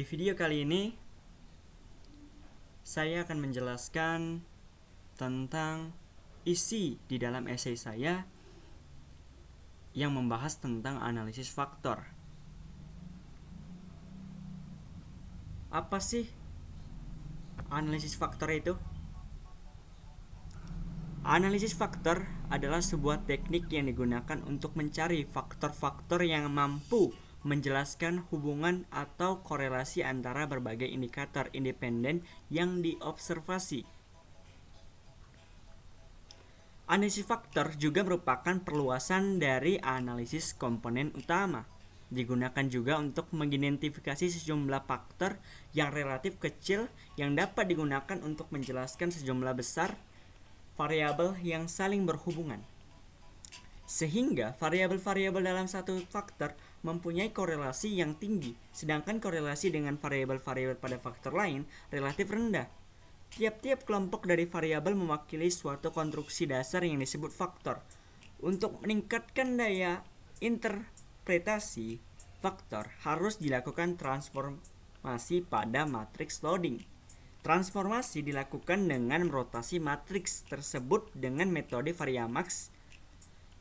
Di video kali ini saya akan menjelaskan tentang isi di dalam esai saya yang membahas tentang analisis faktor. Apa sih analisis faktor itu? Analisis faktor adalah sebuah teknik yang digunakan untuk mencari faktor-faktor yang mampu menjelaskan hubungan atau korelasi antara berbagai indikator independen yang diobservasi. Analisis faktor juga merupakan perluasan dari analisis komponen utama. Digunakan juga untuk mengidentifikasi sejumlah faktor yang relatif kecil yang dapat digunakan untuk menjelaskan sejumlah besar variabel yang saling berhubungan. Sehingga variabel-variabel dalam satu faktor mempunyai korelasi yang tinggi, sedangkan korelasi dengan variabel-variabel pada faktor lain relatif rendah. Tiap-tiap kelompok dari variabel mewakili suatu konstruksi dasar yang disebut faktor. Untuk meningkatkan daya interpretasi faktor, harus dilakukan transformasi pada matriks loading. Transformasi dilakukan dengan merotasi matriks tersebut dengan metode Variamax,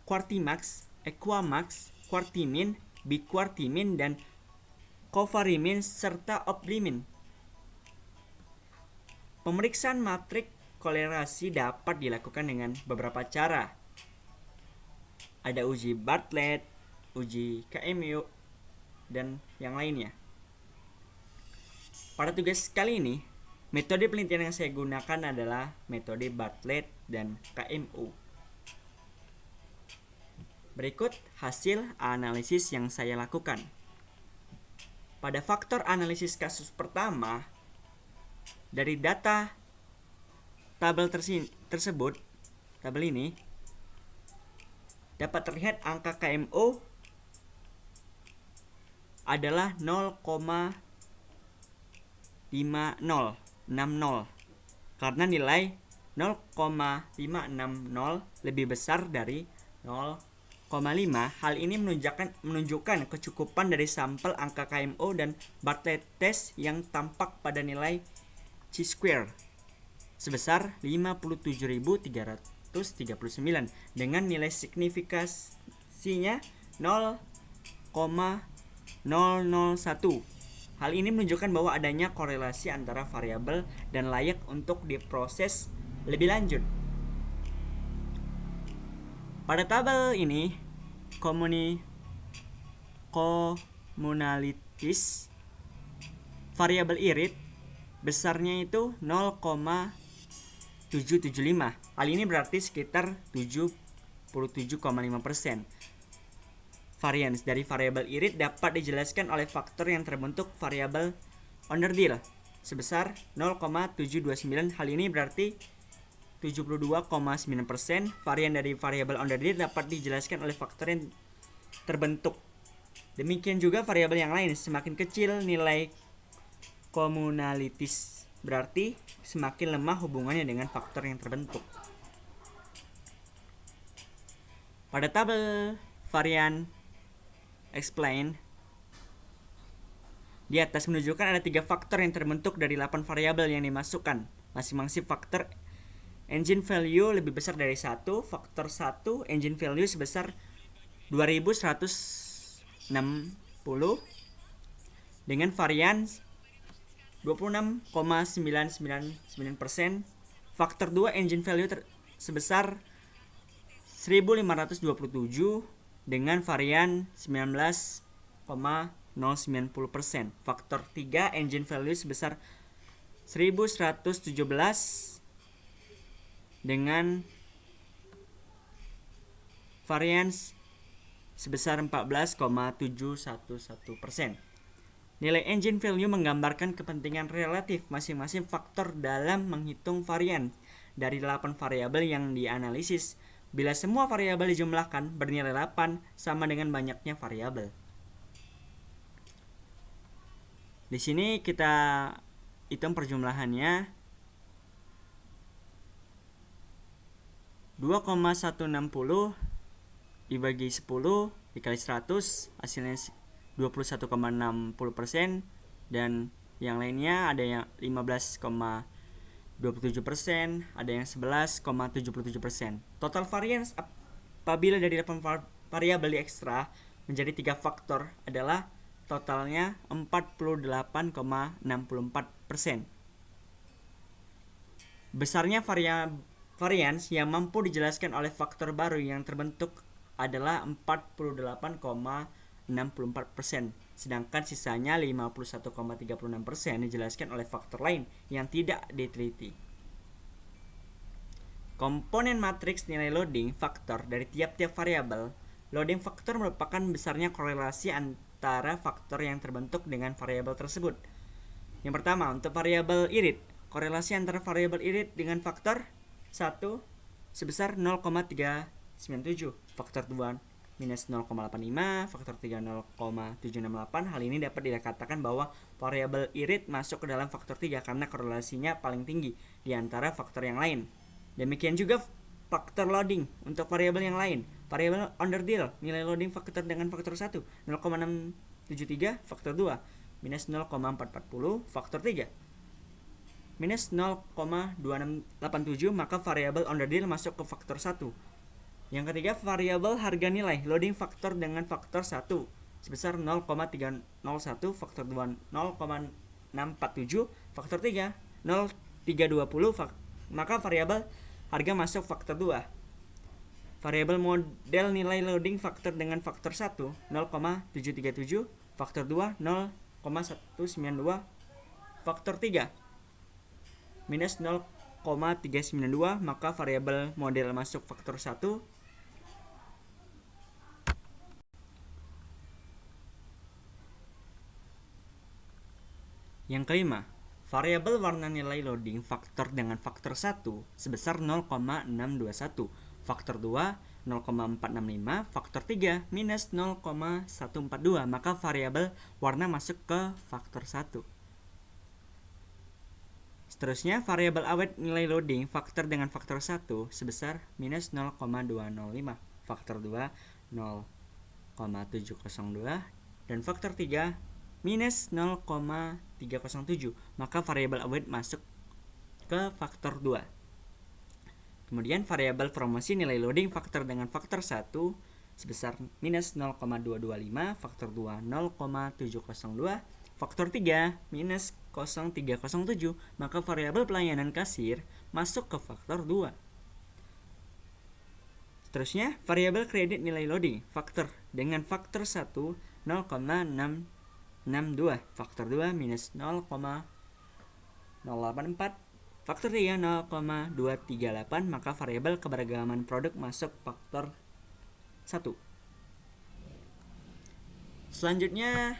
Quartimax, Equamax, Quartimin, Biquartimin, dan Covarimin serta Oblimin. Pemeriksaan matriks korelasi dapat dilakukan dengan beberapa cara. Ada uji Bartlett, uji KMU, dan yang lainnya. Pada tugas kali ini, metode penelitian yang saya gunakan adalah metode Bartlett dan KMU. Berikut hasil analisis yang saya lakukan. Pada faktor analisis kasus pertama, dari data tabel tersebut, tabel ini, dapat terlihat angka KMO adalah 0,5060 karena nilai 0,560 lebih besar dari 0,5. Hal ini menunjukkan kecukupan dari sampel angka KMO dan Bartlett test yang tampak pada nilai chi-square sebesar 57.339 dengan nilai signifikasinya 0,001. Hal ini menunjukkan bahwa adanya korelasi antara variabel dan layak untuk diproses lebih lanjut. Pada tabel ini, komunalitis variabel irit besarnya itu 0,775. Hal ini berarti sekitar 77,5%. Varians dari variabel irit dapat dijelaskan oleh faktor yang terbentuk variabel Underdill sebesar 0,729. Hal ini berarti 72,9%. Varian dari variabel Underdill dapat dijelaskan oleh faktor yang terbentuk. Demikian juga variabel yang lain. Semakin kecil nilai komunalitis, berarti semakin lemah hubungannya dengan faktor yang terbentuk. Pada tabel varian explain di atas menunjukkan ada 3 faktor yang terbentuk dari 8 variabel yang dimasukkan. Masing-masing faktor engine value lebih besar dari 1. Faktor 1 engine value sebesar 2160 dengan varian 26,999%. Faktor 2 engine value sebesar 1527 dengan varian 19,090%. Faktor 3 engine value sebesar 1117 dengan varians sebesar 14,711%. Nilai engine value menggambarkan kepentingan relatif masing-masing faktor dalam menghitung varian dari 8 variabel yang dianalisis. Bila semua variabel dijumlahkan bernilai 8 sama dengan banyaknya variabel. Di sini kita hitung perjumlahannya. 2,160 dibagi 10 dikali 100 hasilnya 21,60%. dan yang lainnya ada yang 15,27%, ada yang 11,77%. Total variance apabila dari 8 variabel ekstra menjadi 3 faktor adalah totalnya 48,64%. Besarnya varians yang mampu dijelaskan oleh faktor baru yang terbentuk adalah 48,64%, sedangkan sisanya 51,36% dijelaskan oleh faktor lain yang tidak diteliti. Komponen matriks nilai loading faktor dari tiap-tiap variabel. Loading faktor merupakan besarnya korelasi antara faktor yang terbentuk dengan variabel tersebut. Yang pertama, untuk variabel irit, korelasi antara variabel irit dengan faktor 1 sebesar 0,397, faktor 2 minus 0,85, faktor 3 0,768. Hal ini dapat dikatakan bahwa variabel irit masuk ke dalam faktor 3 karena korelasinya paling tinggi di antara faktor yang lain. Demikian juga faktor loading untuk variabel yang lain. Variabel underdeal, nilai loading faktor dengan faktor 1 0,673, faktor 2 minus 0,440, faktor 3 minus 0,2687, maka variabel underdeal masuk ke faktor 1. Yang ketiga, variabel harga nilai loading faktor dengan faktor 1 sebesar 0,301, faktor 2 0,647, faktor 3 0,320, maka variabel harga masuk faktor 2. Variabel model nilai loading faktor dengan faktor 1 0,737, faktor 2 0,192, faktor 3 minus 0,392, maka variabel model masuk faktor 1. Yang kelima, variabel warna nilai loading faktor dengan faktor 1 sebesar 0,621, faktor 2 0,465, faktor 3 minus 0,142, maka variabel warna masuk ke faktor 1. Seterusnya, variabel awet nilai loading faktor dengan faktor 1 sebesar minus 0,205, faktor 2 0,702, dan faktor 3 minus 0,307, maka variabel awet masuk ke faktor 2. Kemudian variabel promosi nilai loading faktor dengan faktor 1 sebesar minus 0,225, faktor 2 0,702, faktor 3 minus 0,307, maka variabel pelayanan kasir masuk ke faktor 2. Seterusnya, variabel kredit nilai loading faktor dengan faktor 1 0,662, faktor 2 minus 0,084, faktor 3 0,238, maka variabel keberagaman produk masuk faktor 1. Selanjutnya,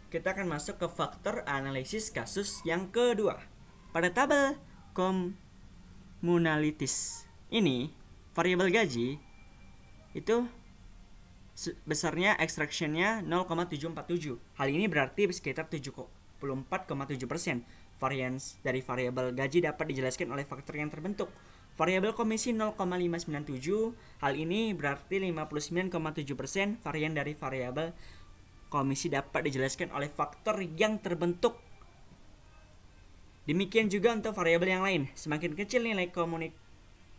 kita akan masuk ke faktor analisis kasus yang kedua. Pada tabel komunalitas ini, variabel gaji itu besarnya extractionnya 0,747. Hal ini berarti sekitar 74,7%. Varians dari variabel gaji dapat dijelaskan oleh faktor yang terbentuk. Variabel komisi 0,597. Hal ini berarti 59,7%. Varian dari variabel komisi dapat dijelaskan oleh faktor yang terbentuk. Demikian juga untuk variabel yang lain. Semakin kecil nilai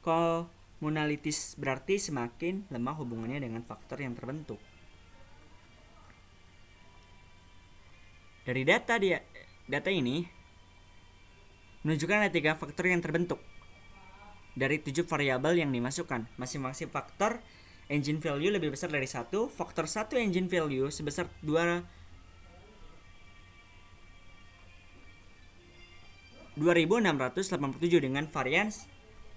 komunalitas berarti semakin lemah hubungannya dengan faktor yang terbentuk. Dari data ini menunjukkan ada 3 faktor yang terbentuk dari 7 variabel yang dimasukkan. Masing-masing faktor engine value lebih besar dari 1. Faktor 1 engine value sebesar 2.687 dengan varians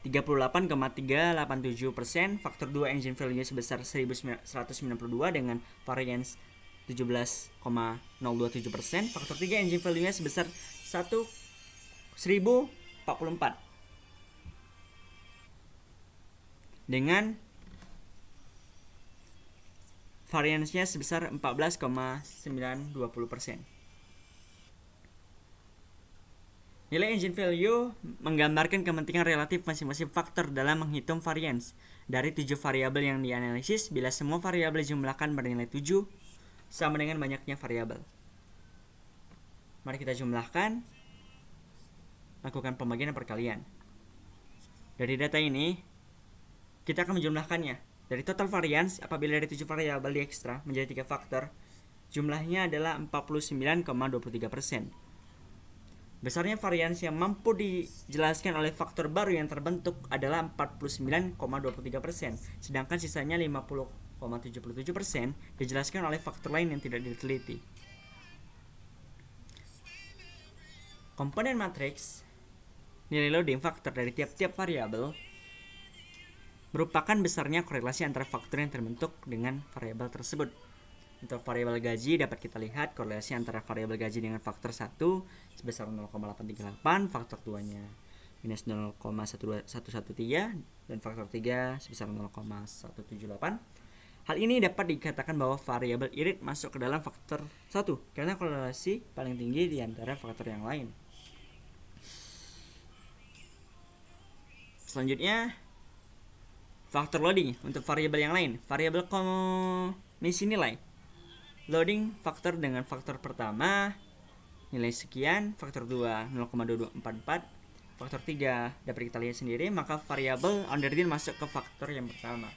38,387%. Faktor 2 engine value sebesar 1.192 dengan varians 17,027%. Faktor 3 engine value sebesar 1.044 dengan variansnya sebesar 14,920%. Nilai engine value menggambarkan kepentingan relatif masing-masing faktor dalam menghitung varians. Dari 7 variabel yang dianalisis, bila semua variabel dijumlahkan bernilai 7 sama dengan banyaknya variabel, Mari kita jumlahkan, lakukan pembagian dan perkalian. Dari data ini, kita akan menjumlahkannya. Dari total variance, apabila dari 7 variabel diekstra menjadi 3 faktor, jumlahnya adalah 49,23%. Besarnya varians yang mampu dijelaskan oleh faktor baru yang terbentuk adalah 49,23%, sedangkan sisanya 50,77% dijelaskan oleh faktor lain yang tidak diteliti. Komponen matriks nilai loading faktor dari tiap-tiap variabel merupakan besarnya korelasi antara faktor yang terbentuk dengan variabel tersebut. Untuk variabel gaji dapat kita lihat korelasi antara variabel gaji dengan faktor 1 sebesar 0,838, faktor 2-nya minus 0,113 dan faktor 3 sebesar 0,178. Hal ini dapat dikatakan bahwa variabel irit masuk ke dalam faktor 1 karena korelasi paling tinggi di antara faktor yang lain. Selanjutnya, faktor loading untuk variabel yang lain. Variabel komisi nilai. Loading faktor dengan faktor pertama nilai sekian, faktor 2 0,2244, faktor 3 dapat kita lihat sendiri, maka variabel underdin masuk ke faktor yang pertama.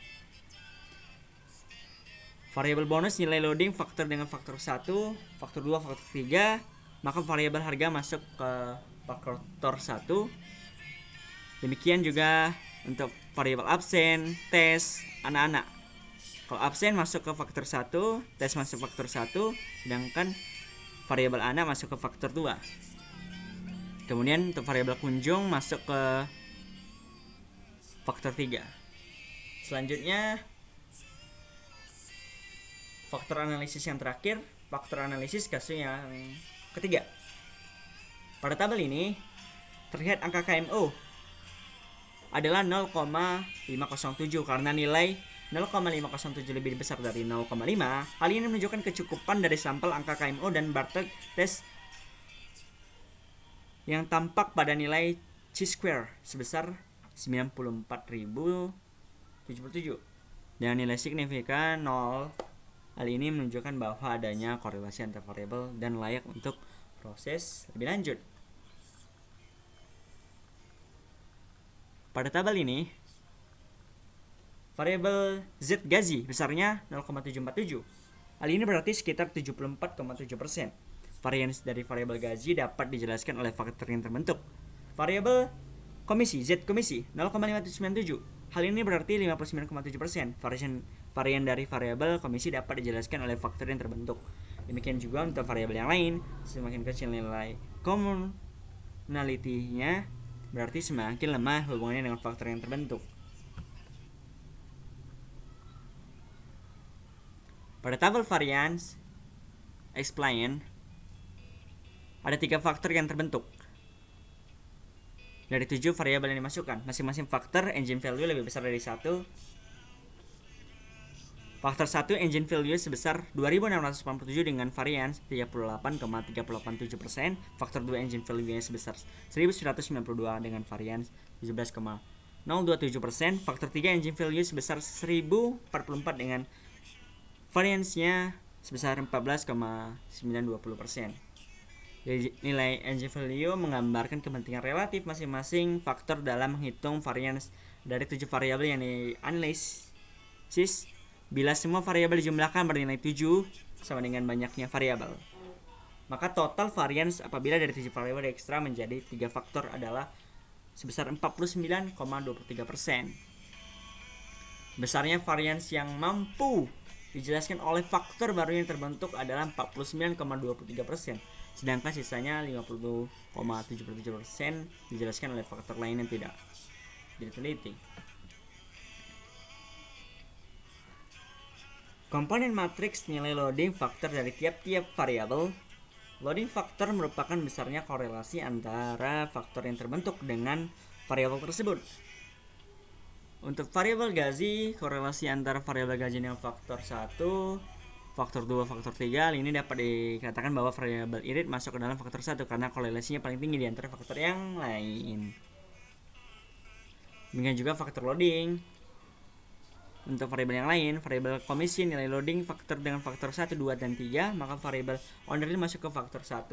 Variabel bonus nilai loading faktor dengan faktor 1, faktor 2, faktor 3, maka variabel harga masuk ke faktor 1. Demikian juga untuk variabel absen, tes, anak-anak. Kalau absen masuk ke faktor 1, tes masuk faktor 1, sedangkan variabel anak masuk ke faktor 2. Kemudian untuk variabel kunjung masuk ke faktor 3. Selanjutnya, faktor analisis yang terakhir, faktor analisis kasus yang ketiga. Pada tabel ini terlihat angka KMO adalah 0,507 karena nilai 0,507 lebih besar dari 0,5. Hal ini menunjukkan kecukupan dari sampel angka KMO dan Bartlett test yang tampak pada nilai chi-square sebesar 94.077 dan nilai signifikan 0. Hal ini menunjukkan bahwa adanya korelasi antar variabel dan layak untuk proses lebih lanjut. Pada tabel ini, variabel Z gaji besarnya 0,747. Hal ini berarti sekitar 74,7%. Varians dari variabel gaji dapat dijelaskan oleh faktor yang terbentuk. Variabel komisi Z komisi 0,597. Hal ini berarti 59,7%. Varian dari variabel komisi dapat dijelaskan oleh faktor yang terbentuk. Demikian juga untuk variabel yang lain, semakin kecil nilai commonality-nya berarti semakin lemah hubungannya dengan faktor yang terbentuk. Pada tabel variance explain ada 3 faktor yang terbentuk dari 7 variabel yang dimasukkan. Masing-masing faktor engine value lebih besar dari 1. Faktor 1 engine value sebesar 2687 dengan variance 38,387%. Faktor 2 engine value-nya sebesar 1992 dengan variance 17,027%. Faktor 3 engine value sebesar 1044 dengan variance-nya sebesar 14,920%. Nilai engine value menggambarkan kepentingan relatif masing-masing faktor dalam menghitung variance dari 7 variabel yang dianalisis. Bila semua variabel dijumlahkan bernilai 7 sama dengan banyaknya variabel, maka total variance apabila dari 7 variabel ekstra menjadi 3 faktor adalah sebesar 49,23%. Besarnya variance yang mampu dijelaskan oleh faktor baru yang terbentuk adalah 49,23%, sedangkan sisanya 50,77% dijelaskan oleh faktor lain yang tidak diteliti. Komponen matriks nilai loading faktor dari tiap-tiap variabel. Loading faktor merupakan besarnya korelasi antara faktor yang terbentuk dengan variabel tersebut. Untuk variabel gaji, korelasi antara variabel gaji dengan faktor 1, faktor 2, faktor 3. Hal ini dapat dikatakan bahwa variabel irit masuk ke dalam faktor 1 karena korelasinya paling tinggi di antara faktor yang lain. Demikian juga faktor loading. Untuk variabel yang lain, variabel komisi nilai loading faktor dengan faktor 1, 2, dan 3, maka variabel order masuk ke faktor 1.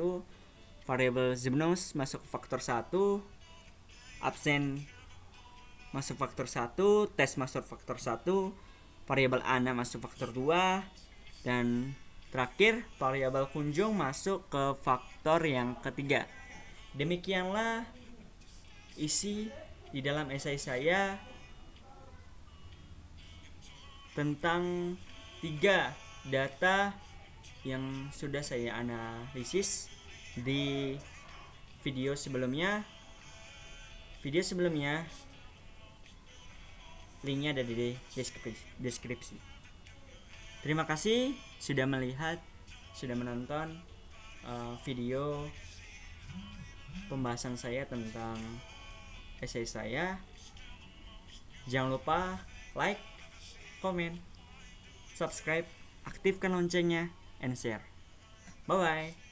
variabel Zibnus masuk faktor 1, absen masuk faktor 1, tes masuk faktor 1, variabel ana masuk faktor 2, dan terakhir variabel kunjung masuk ke faktor yang ketiga. Demikianlah isi di dalam esai saya tentang 3 data yang sudah saya analisis di video sebelumnya. Linknya ada di deskripsi. Terima kasih sudah menonton video pembahasan saya tentang esai saya. Jangan lupa like, komen, subscribe, aktifkan loncengnya, and share. Bye bye.